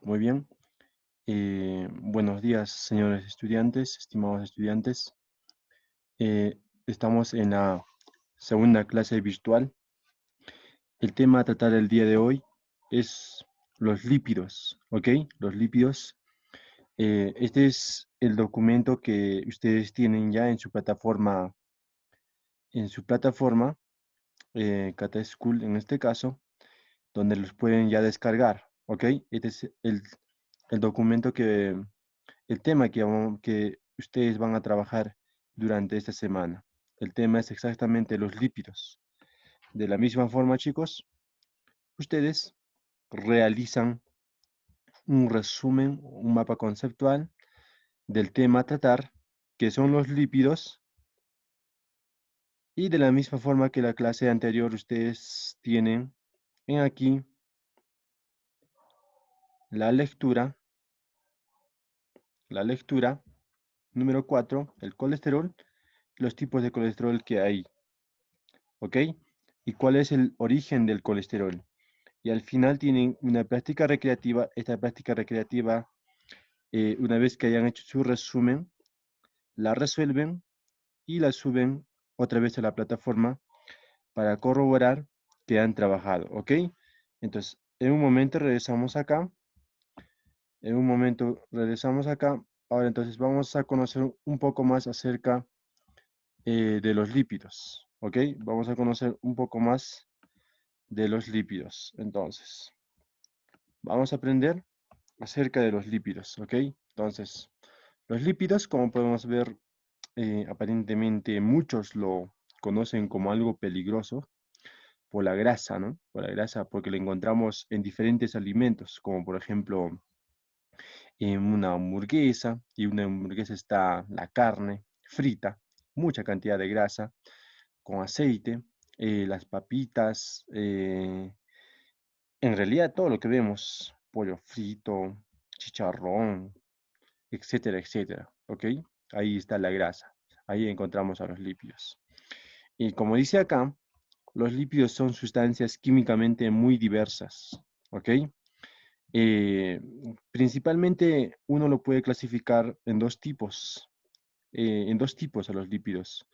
Muy bien. Buenos días, señores estudiantes, estimados estudiantes. Estamos en la segunda clase virtual. El tema a tratar el día de hoy es los lípidos, ¿ok? Los lípidos. Este es el documento que ustedes tienen ya en su plataforma, Cata School en este caso, donde los pueden ya descargar, ¿ok? Este es el documento el tema que ustedes van a trabajar durante esta semana. El tema es exactamente los lípidos. De la misma forma, chicos, ustedes realizan un resumen, un mapa conceptual del tema a tratar, que son los lípidos, y de la misma forma que la clase anterior, ustedes tienen en aquí la lectura, la lectura número 4, el colesterol, los tipos de colesterol que hay, ¿ok? Y cuál es el origen del colesterol. Y al final tienen una práctica recreativa. Esta práctica recreativa, una vez que hayan hecho su resumen, la resuelven y la suben otra vez a la plataforma para corroborar que han trabajado, ¿ok? Entonces, en un momento regresamos acá. En un momento regresamos acá. Ahora entonces vamos a conocer un poco más acerca de los lípidos, ¿ok? Vamos a conocer un poco más de los lípidos. Entonces, vamos a aprender acerca de los lípidos, ¿ok? Entonces, los lípidos, como podemos ver, aparentemente muchos lo conocen como algo peligroso por la grasa, ¿no? Por la grasa, porque lo encontramos en diferentes alimentos, como por ejemplo en una hamburguesa, y una hamburguesa está la carne frita, mucha cantidad de grasa, con aceite, las papitas, en realidad todo lo que vemos, pollo frito, chicharrón, etcétera, etcétera, ¿ok? Ahí está la grasa, ahí encontramos a los lípidos. Y como dice acá, los lípidos son sustancias químicamente muy diversas, ¿ok? Eh, Principalmente uno lo puede clasificar en dos tipos a los lípidos.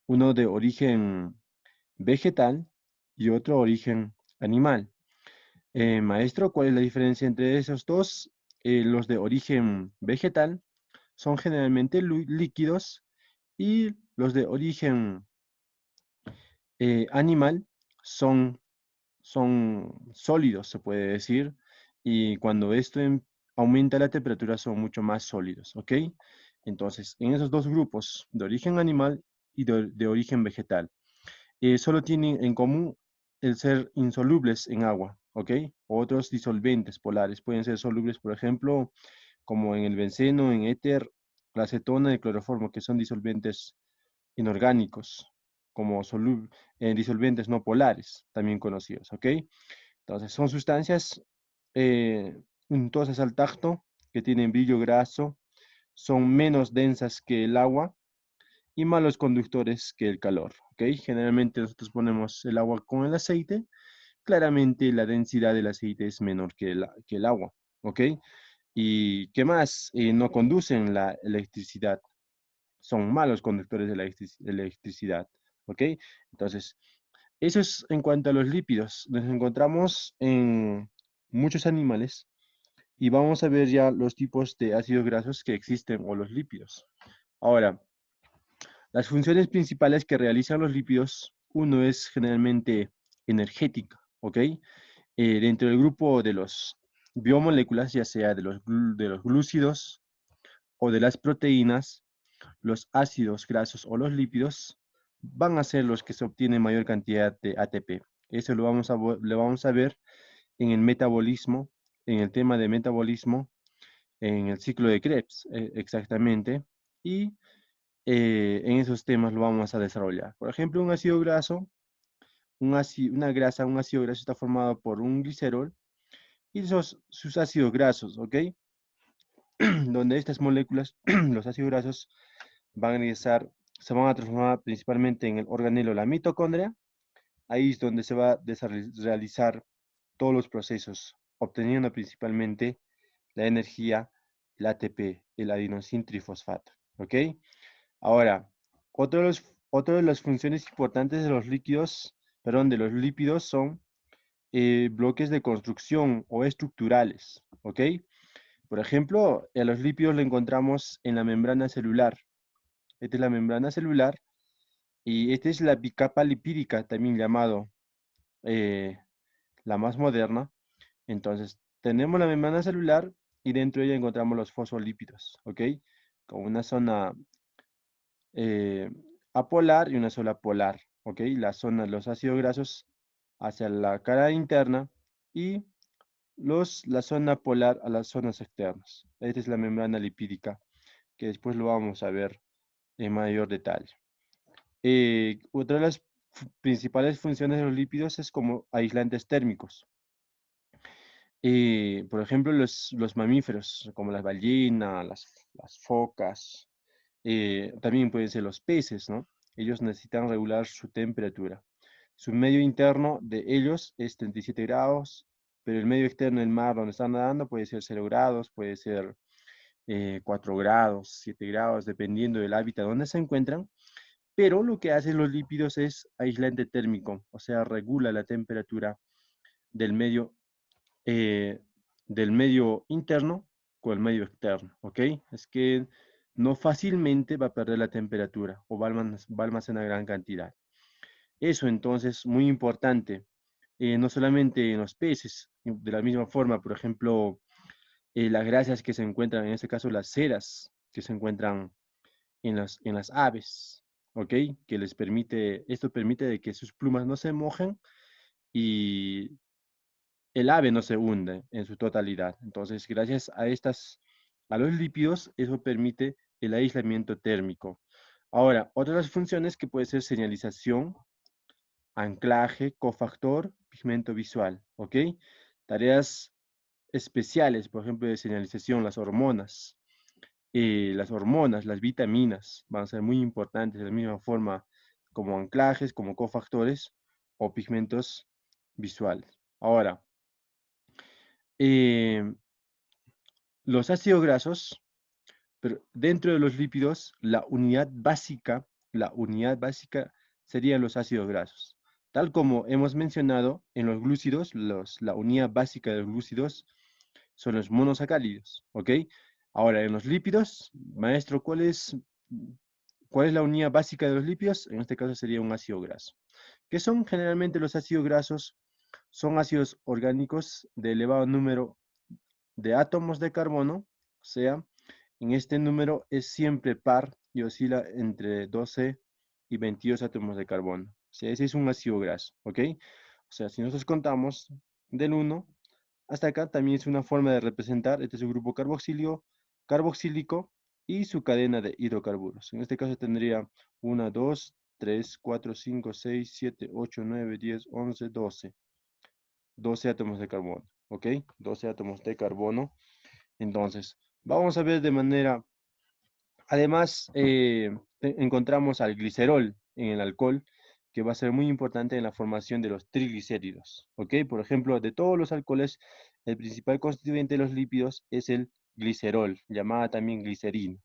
Uno de origen vegetal y otro origen animal. Maestro, ¿cuál es la diferencia entre esos dos? Los de origen vegetal son generalmente líquidos, y los de origen animal son, son sólidos, se puede decir, y cuando aumenta la temperatura son mucho más sólidos, ¿ok? Entonces, en esos dos grupos, de origen animal y de origen vegetal, solo tienen en común el ser insolubles en agua, ¿ok? Otros disolventes polares pueden ser solubles, por ejemplo, como en el benceno, en éter, la acetona y cloroformo, que son disolventes inorgánicos, como disolventes no polares, también conocidos, ¿ok? Entonces, son sustancias untosas al tacto, que tienen brillo graso, son menos densas que el agua y malos conductores que el calor, ¿ok? Generalmente nosotros ponemos el agua con el aceite. Claramente la densidad del aceite es menor que el agua, ¿ok? ¿Y qué más? No conducen la electricidad, son malos conductores de la electricidad, ¿ok? Entonces, eso es en cuanto a los lípidos. Nos encontramos en muchos animales y vamos a ver ya los tipos de ácidos grasos que existen, o los lípidos. Ahora, las funciones principales que realizan los lípidos, uno es generalmente energética, ¿ok? Dentro del grupo de los biomoléculas, ya sea de los glúcidos o de las proteínas, los ácidos grasos o los lípidos van a ser los que se obtienen mayor cantidad de ATP. Eso lo vamos a ver en el metabolismo, en el tema de metabolismo, en el ciclo de Krebs, exactamente. Y en esos temas lo vamos a desarrollar. Por ejemplo, un ácido graso, una grasa, un ácido graso está formado por un glicerol y sus ácidos grasos, ¿ok? Donde estas moléculas, los ácidos grasos, van a se van a transformar principalmente en el organelo, la mitocondria. Ahí es donde se va a realizar todos los procesos, obteniendo principalmente la energía, el ATP, el adenosin trifosfato. ¿Ok? Ahora, otro de las funciones importantes de los líquidos, perdón, de los lípidos son bloques de construcción o estructurales. ¿Ok? Por ejemplo, a los lípidos lo encontramos en la membrana celular. Esta es la membrana celular y esta es la bicapa lipídica, también llamado eh, la más moderna. Entonces, tenemos la membrana celular y dentro de ella encontramos los fosfolípidos, ¿ok? Con una zona eh, apolar y una sola polar, ¿ok? La zona, los ácidos grasos hacia la cara interna y la zona polar a las zonas externas. Esta es la membrana lipídica, que después lo vamos a ver en mayor detalle. Otra de las principales funciones de los lípidos es como aislantes térmicos. Por ejemplo, los mamíferos, como las ballenas, las focas, también pueden ser los peces, ¿no? Ellos necesitan regular su temperatura. Su medio interno de ellos es 37 grados, pero el medio externo del mar donde están nadando puede ser 0 grados, puede ser 4 grados, 7 grados, dependiendo del hábitat donde se encuentran. Pero lo que hacen los lípidos es aislante térmico, o sea, regula la temperatura del medio eh, del medio interno con el medio externo, ¿ok? Es que no fácilmente va a perder la temperatura o va a almacenar gran cantidad. Eso entonces, muy importante, no solamente en los peces, de la misma forma, por ejemplo, las grasas que se encuentran, en este caso las ceras que se encuentran en las aves, ¿ok? Que les permite, esto permite de que sus plumas no se mojen y el ave no se hunde en su totalidad. Entonces, gracias a los lípidos, eso permite el aislamiento térmico. Ahora, otras funciones que puede ser señalización, anclaje, cofactor, pigmento visual, ¿ok? Tareas especiales, por ejemplo, de señalización, las hormonas, las vitaminas, van a ser muy importantes de la misma forma como anclajes, como cofactores o pigmentos visuales. Ahora, eh, los ácidos grasos, pero dentro de los lípidos, la unidad básica serían los ácidos grasos. Tal como hemos mencionado, en los glúcidos, la unidad básica de los glúcidos son los monosacáridos, ¿ok? Ahora, en los lípidos, maestro, cuál es la unidad básica de los lípidos? En este caso sería un ácido graso. ¿Qué son generalmente los ácidos grasos? Son ácidos orgánicos de elevado número de átomos de carbono, o sea, en este número es siempre par y oscila entre 12 y 22 átomos de carbono. O sea, ese es un ácido graso, ¿ok? O sea, si nosotros contamos del 1 hasta acá, también es una forma de representar, este es un grupo carboxílico y su cadena de hidrocarburos. En este caso tendría 1, 2, 3, 4, 5, 6, 7, 8, 9, 10, 11, 12. 12 átomos de carbono, ¿ok? 12 átomos de carbono. Entonces, vamos a ver de manera. Además, encontramos al glicerol en el alcohol, que va a ser muy importante en la formación de los triglicéridos. ¿Ok? Por ejemplo, de todos los alcoholes, el principal constituyente de los lípidos es el glicerol, llamada también glicerina,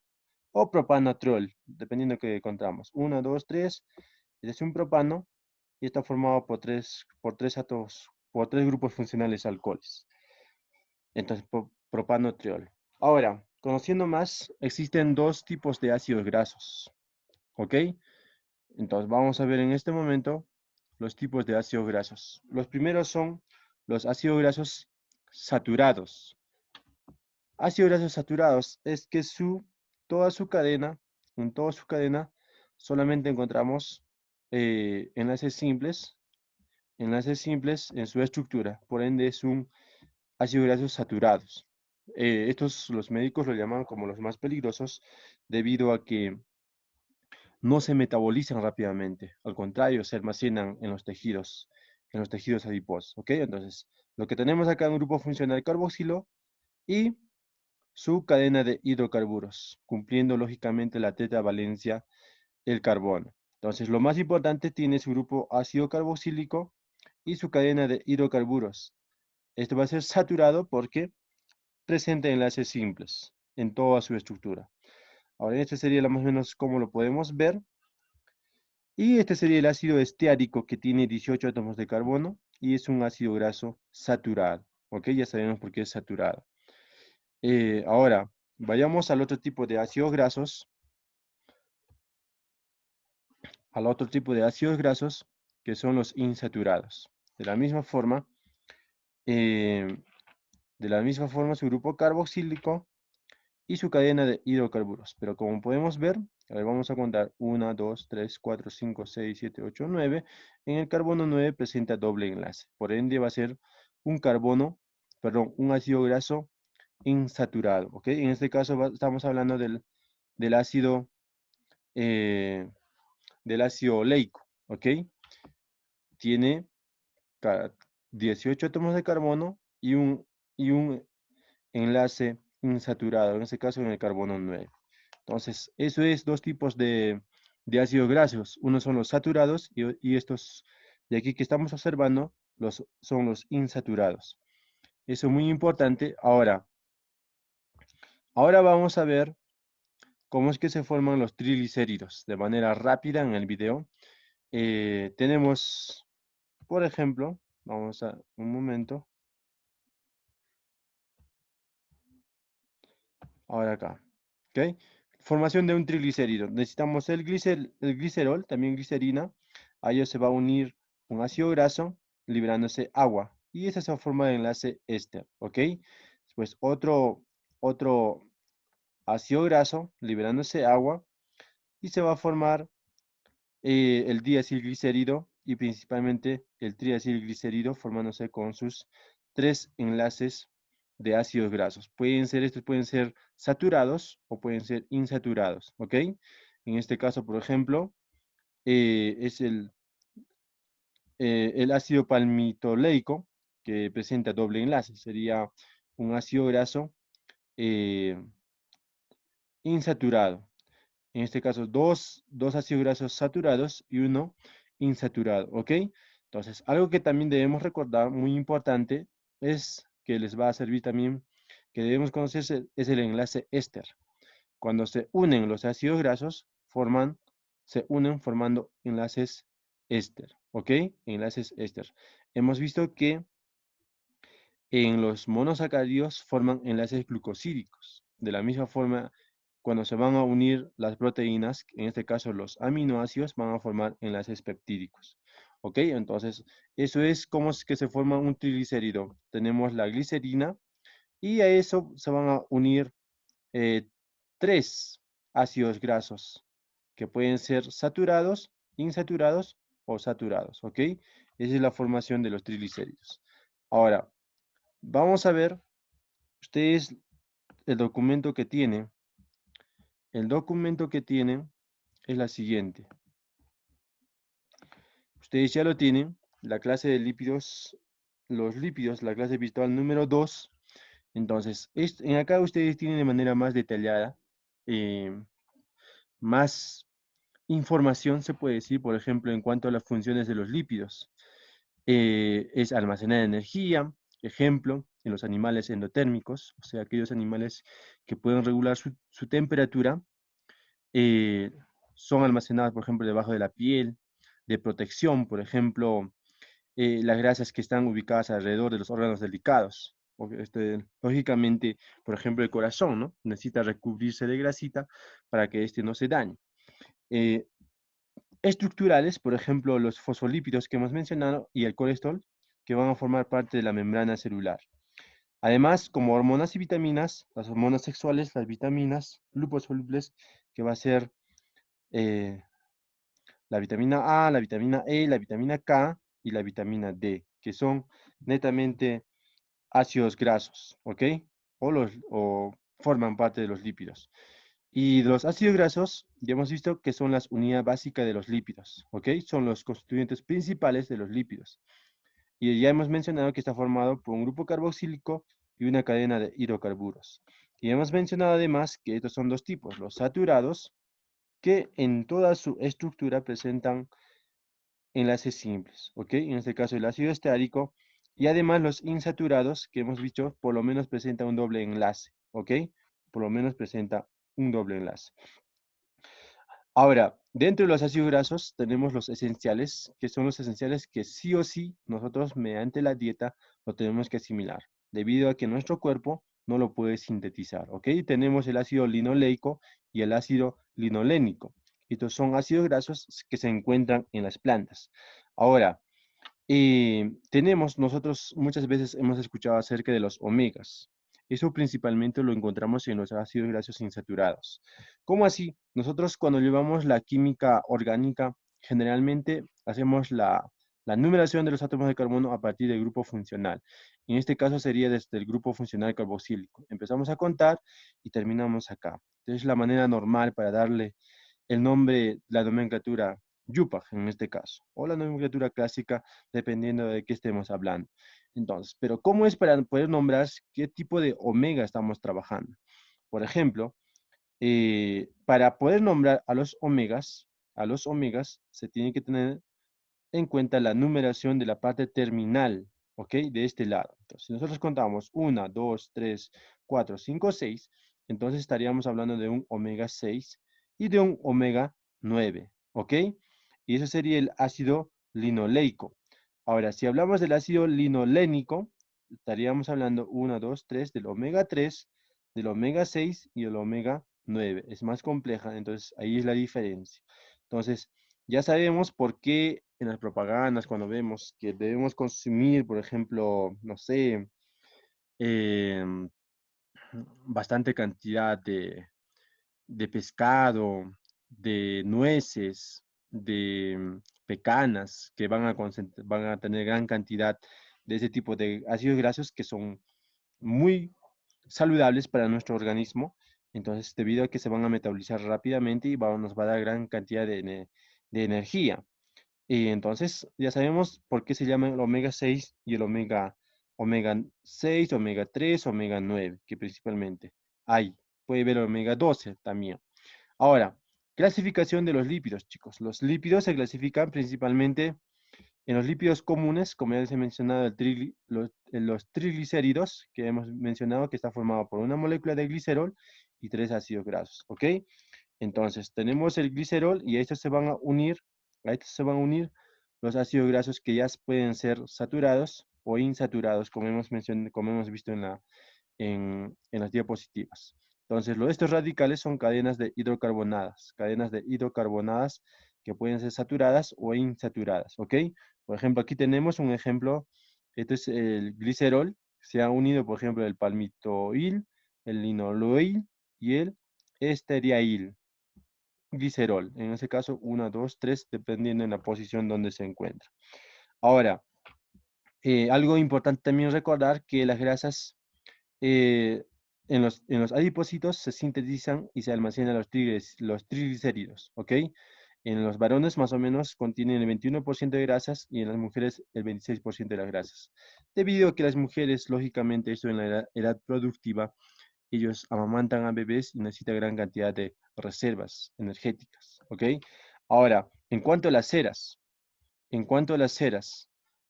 o propanatrol, dependiendo de qué encontramos. 1, 2, 3, este es un propano y está formado por tres átomos, por tres grupos funcionales alcoholes. Entonces, propanotriol. Ahora, conociendo más, existen dos tipos de ácidos grasos, ¿ok? Entonces, vamos a ver en este momento los tipos de ácidos grasos. Los primeros son los ácidos grasos saturados. Ácidos grasos saturados es que toda su cadena, en toda su cadena, solamente encontramos enlaces simples en su estructura. Por ende, es un ácidos grasos saturados. Estos los médicos lo llaman como los más peligrosos debido a que no se metabolizan rápidamente. Al contrario, se almacenan en los tejidos adiposos. ¿Ok? Entonces, lo que tenemos acá es un grupo funcional carboxilo y su cadena de hidrocarburos, cumpliendo lógicamente la tetravalencia del carbono. Entonces, lo más importante tiene su grupo ácido carboxílico y su cadena de hidrocarburos. Esto va a ser saturado porque presenta enlaces simples en toda su estructura. Ahora, este sería más o menos como lo podemos ver. Y este sería el ácido esteárico que tiene 18 átomos de carbono y es un ácido graso saturado. ¿Ok? Ya sabemos por qué es saturado. Ahora, vayamos al otro tipo de ácidos grasos. Al otro tipo de ácidos grasos que son los insaturados. De la misma forma, eh, su grupo carboxílico y su cadena de hidrocarburos. Pero como podemos ver, a ver, vamos a contar 1, 2, 3, 4, 5, 6, 7, 8, 9. En el carbono 9 presenta doble enlace. Por ende va a ser un carbono, perdón, un ácido graso insaturado. ¿Ok? En este caso estamos hablando del ácido, eh, del ácido oleico. ¿Ok? Tiene 18 átomos de carbono y un enlace insaturado, en este caso en el carbono 9. Entonces, eso es dos tipos de ácidos grasos. Uno son los saturados y estos de aquí que estamos observando son los insaturados. Eso es muy importante. Ahora vamos a ver cómo es que se forman los triglicéridos de manera rápida en el video. Tenemos, por ejemplo, vamos a un momento. Ahora acá. ¿Ok? Formación de un triglicérido. Necesitamos el glicerol, también glicerina. A ello se va a unir un ácido graso, liberándose agua. Y esa se va a formar el enlace éster. ¿Ok? Después otro ácido graso, liberándose agua. Y se va a formar el diacilglicérido y principalmente el triacilglicérido formándose con sus tres enlaces de ácidos grasos. Estos pueden ser saturados o pueden ser insaturados, ¿ok? En este caso, por ejemplo, es el ácido palmitoleico que presenta doble enlace. Sería un ácido graso eh, insaturado. En este caso, dos ácidos grasos saturados y uno insaturado, ¿ok? Entonces, algo que también debemos recordar, muy importante, es que les va a servir también, que debemos conocer es el enlace éster. Cuando se unen los ácidos grasos, se unen formando enlaces éster, ¿ok? Enlaces éster. Hemos visto que en los monosacáridos forman enlaces glucosídicos. De la misma forma, cuando se van a unir las proteínas, en este caso los aminoácidos, van a formar enlaces peptídicos. ¿Ok? Entonces, eso es como es que se forma un triglicérido. Tenemos la glicerina y a eso se van a unir eh, tres ácidos grasos que pueden ser saturados, insaturados o saturados. ¿Ok? Esa es la formación de los triglicéridos. Ahora, vamos a ver ustedes el documento que tienen. El documento que tienen es la siguiente. Ustedes ya lo tienen, la clase de lípidos, los lípidos, la clase virtual número 2. Entonces, en acá ustedes tienen de manera más detallada, eh, más información se puede decir, por ejemplo, en cuanto a las funciones de los lípidos. Es almacenar energía, ejemplo, en los animales endotérmicos, o sea, aquellos animales que pueden regular su temperatura, eh, son almacenadas, por ejemplo, debajo de la piel, de protección, por ejemplo, las grasas que están ubicadas alrededor de los órganos delicados. Lógicamente, por ejemplo, el corazón, ¿no? Necesita recubrirse de grasita para que éste no se dañe. Eh, Estructurales, por ejemplo, los fosfolípidos que hemos mencionado y el colesterol, que van a formar parte de la membrana celular. Además, como hormonas y vitaminas, las hormonas sexuales, las vitaminas liposolubles, que va a ser eh, la vitamina A, la vitamina E, la vitamina K y la vitamina D, que son netamente ácidos grasos, ¿ok? O forman parte de los lípidos. Y los ácidos grasos, ya hemos visto que son las unidades básicas de los lípidos, ¿ok? Son los constituyentes principales de los lípidos. Y ya hemos mencionado que está formado por un grupo carboxílico y una cadena de hidrocarburos. Y hemos mencionado además que estos son dos tipos, los saturados, que en toda su estructura presentan enlaces simples, ¿ok? En este caso el ácido estárico Y además los insaturados, que hemos visto, por lo menos presenta un doble enlace, ¿ok? Por lo menos presenta un doble enlace. Ahora, dentro de los ácidos grasos tenemos los esenciales, que son los esenciales que sí o sí nosotros mediante la dieta lo tenemos que asimilar, debido a que nuestro cuerpo no lo puede sintetizar, ¿ok? Tenemos el ácido linoleico y el ácido linolénico. Estos son ácidos grasos que se encuentran en las plantas. Ahora, nosotros muchas veces hemos escuchado acerca de los omegas. Eso principalmente lo encontramos en los ácidos grasos insaturados. ¿Cómo así? Nosotros cuando llevamos la química orgánica, generalmente hacemos la numeración de los átomos de carbono a partir del grupo funcional. En este caso sería desde el grupo funcional carboxílico. Empezamos a contar y terminamos acá. Es la manera normal para darle el nombre, la nomenclatura YUPAC en este caso, o la nomenclatura clásica, dependiendo de qué estemos hablando. Entonces, pero ¿cómo es para poder nombrar qué tipo de omega estamos trabajando? Por ejemplo, para poder nombrar a los omegas se tiene que tener en cuenta la numeración de la parte terminal, ¿ok? De este lado. Entonces, si nosotros contamos 1, 2, 3, 4, 5, 6, entonces estaríamos hablando de un omega 6 y de un omega 9, ¿ok? Y eso sería el ácido linoleico. Ahora, si hablamos del ácido linolénico, estaríamos hablando 1, 2, 3 del omega 3, del omega 6 y el omega 9. Es más compleja, entonces ahí es la diferencia. Entonces, ya sabemos por qué en las propagandas, cuando vemos que debemos consumir, por ejemplo, no sé, em, bastante cantidad de pescado, de nueces, de pecanas, que van a tener gran cantidad de ese tipo de ácidos grasos que son muy saludables para nuestro organismo. Entonces, debido a que se van a metabolizar rápidamente y nos va a dar gran cantidad de energía. Y entonces ya sabemos por qué se llama el omega 6 y el omega 6, omega 3, omega 9, que principalmente hay. Puede ver el omega 12 también. Ahora, clasificación de los lípidos, chicos. Los lípidos se clasifican principalmente en los lípidos comunes, como ya les he mencionado, los triglicéridos, que hemos mencionado que está formado por una molécula de glicerol y 3 ácidos grasos, ¿ok? Entonces, tenemos el glicerol y a estos se van a unir los ácidos grasos que ya pueden ser saturados o insaturados, como hemos mencionado, como hemos visto en las diapositivas. Entonces, estos radicales son cadenas de hidrocarbonadas que pueden ser saturadas o insaturadas, ¿ok? Por ejemplo, aquí tenemos un ejemplo, este es el glicerol, se ha unido, por ejemplo, el palmitoil, el linaloil y el esteriail glicerol. En ese caso, 1, 2, 3, dependiendo de la posición donde se encuentra. Ahora, algo importante también recordar que las grasas eh, en los adipocitos se sintetizan y se almacenan los triglicéridos, ¿ok? En los varones más o menos contienen el 21% de grasas y en las mujeres el 26% de las grasas. Debido a que las mujeres, lógicamente, esto en la edad productiva, ellos amamantan a bebés y necesitan gran cantidad de reservas energéticas, ¿ok? Ahora, en cuanto a las ceras,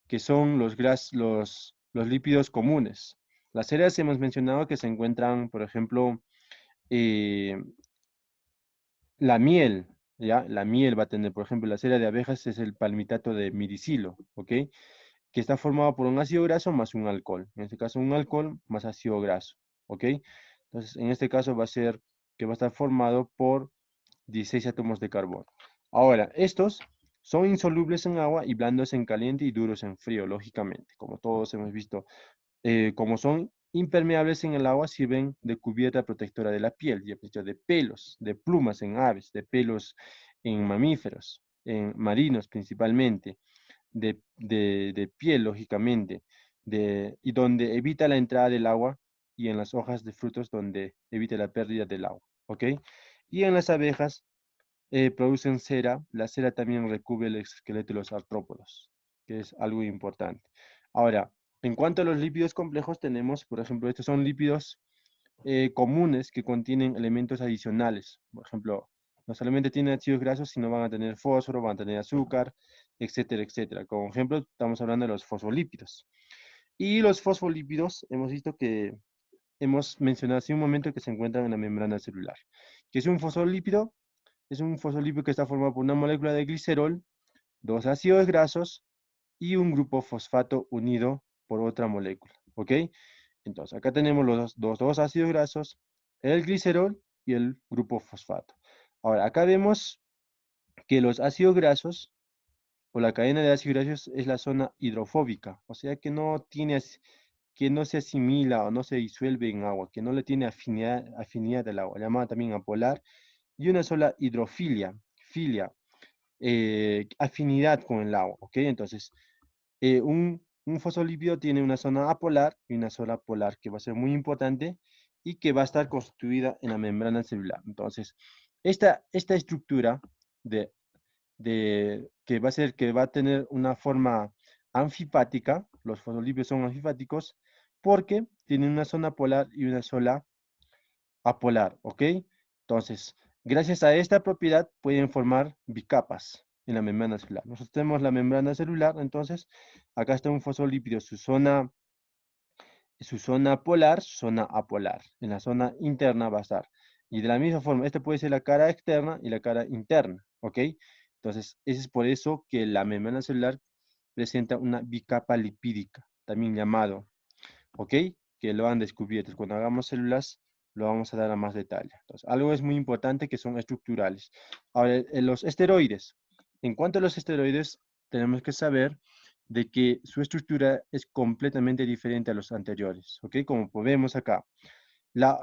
que son los lípidos comunes, las ceras hemos mencionado que se encuentran, por ejemplo, eh, la miel, ¿ya? La miel va a tener, por ejemplo, la cera de abejas es el palmitato de miricilo, ¿ok? Que está formado por un ácido graso más un alcohol. En este caso, un alcohol más ácido graso, ¿ok? Entonces, en este caso va a ser que va a estar formado por 16 átomos de carbono. Ahora, estos son insolubles en agua y blandos en caliente y duros en frío, lógicamente, como todos hemos visto. Como son impermeables en el agua, sirven de cubierta protectora de la piel, y de pelos, de plumas en aves, de pelos en mamíferos, en marinos principalmente, de piel, lógicamente, y donde evita la entrada del agua, y en las hojas de frutos donde evita la pérdida del agua, ¿ok? Y en las abejas producen cera. La cera también recubre el esqueleto de los artrópodos, que es algo importante. Ahora, en cuanto a los lípidos complejos, tenemos, por ejemplo, estos son lípidos comunes que contienen elementos adicionales. Por ejemplo, no solamente tienen ácidos grasos, sino van a tener fósforo, van a tener azúcar, etcétera, etcétera. Como ejemplo, estamos hablando de los fosfolípidos. Y los fosfolípidos, hemos visto que hemos mencionado hace un momento que se encuentran en la membrana celular. ¿Qué es un fosfolípido? Es un fosfolípido que está formado por una molécula de glicerol, dos ácidos grasos y un grupo fosfato unido por otra molécula, ¿ok? Entonces, acá tenemos los dos ácidos grasos, el glicerol y el grupo fosfato. Ahora, acá vemos que los ácidos grasos o la cadena de ácidos grasos es la zona hidrofóbica, o sea que no tiene, que no se asimila o no se disuelve en agua, que no le tiene afinidad al agua, llamada también apolar, y una sola hidrofilia, afinidad con el agua, ¿ok? Entonces, un fosfolípido tiene una zona apolar y una zona polar, que va a ser muy importante y que va a estar constituida en la membrana celular. Entonces, esta estructura de, que va a ser, que va a tener una forma anfipática, los fosfolípidos son anfipáticos, porque tienen una zona polar y una zona apolar, ¿ok? Entonces, gracias a esta propiedad pueden formar bicapas en la membrana celular. Nosotros tenemos la membrana celular, entonces, acá está un fosfolípido, su zona polar, su zona apolar. En la zona interna va a estar. Y de la misma forma, esta puede ser la cara externa y la cara interna, ¿ok? Entonces, es por eso que la membrana celular presenta una bicapa lipídica, también llamado, ¿ok? Que lo han descubierto. Cuando hagamos células, lo vamos a dar a más detalle. Entonces, algo es muy importante que son estructurales. Ahora, los esteroides. En cuanto a los esteroides, tenemos que saber de que su estructura es completamente diferente a los anteriores, ¿ok? Como podemos acá. La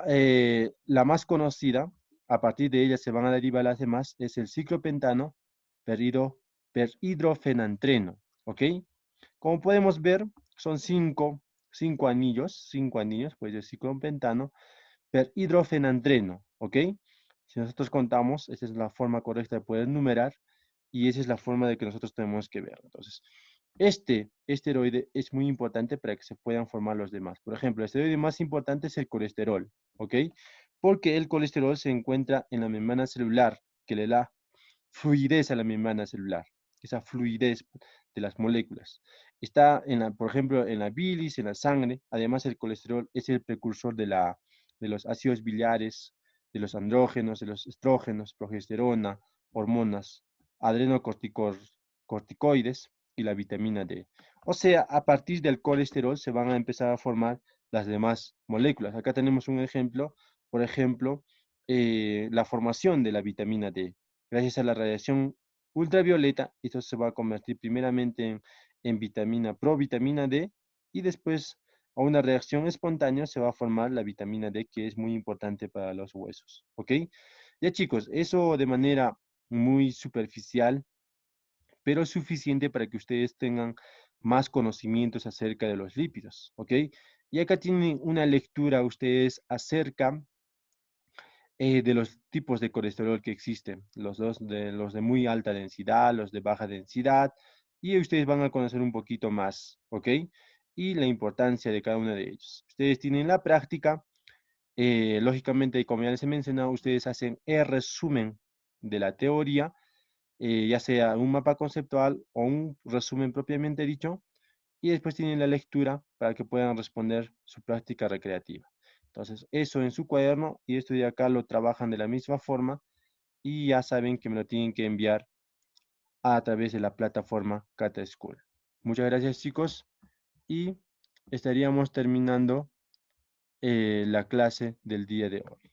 más conocida, a partir de ella se van a derivar las demás, es el ciclopentano perhidrofenantreno, ¿ok? Como podemos ver, son cinco anillos, pues de ciclopentano perhidrofenantreno, ¿ok? Si nosotros contamos, esa es la forma correcta de poder numerar y esa es la forma de que nosotros tenemos que ver. Entonces, este esteroide es muy importante para que se puedan formar los demás. Por ejemplo, el esteroide más importante es el colesterol, ¿ok? Porque el colesterol se encuentra en la membrana celular, que le da fluidez a la membrana celular, esa fluidez de las moléculas. Está, por ejemplo, en la bilis, en la sangre. Además, el colesterol es el precursor de los ácidos biliares, de los andrógenos, de los estrógenos, progesterona, hormonas, adrenocorticoides y la vitamina D. O sea, a partir del colesterol se van a empezar a formar las demás moléculas. Acá tenemos un ejemplo, por ejemplo, la formación de la vitamina D. Gracias a la radiación ultravioleta, esto se va a convertir primeramente en provitamina D y después a una reacción espontánea se va a formar la vitamina D que es muy importante para los huesos. ¿Ok? Ya chicos, eso de manera muy superficial, pero suficiente para que ustedes tengan más conocimientos acerca de los lípidos. ¿Ok? Y acá tienen una lectura ustedes acerca de los tipos de colesterol que existen, los de muy alta densidad, los de baja densidad, y ustedes van a conocer un poquito más, ¿ok? Y la importancia de cada uno de ellos. Ustedes tienen la práctica, lógicamente, como ya les he mencionado, ustedes hacen el resumen de la teoría, ya sea un mapa conceptual o un resumen propiamente dicho, y después tienen la lectura para que puedan responder su práctica recreativa. Entonces, eso en su cuaderno y esto de acá lo trabajan de la misma forma y ya saben que me lo tienen que enviar a través de la plataforma Kata School. Muchas gracias chicos y estaríamos terminando la clase del día de hoy.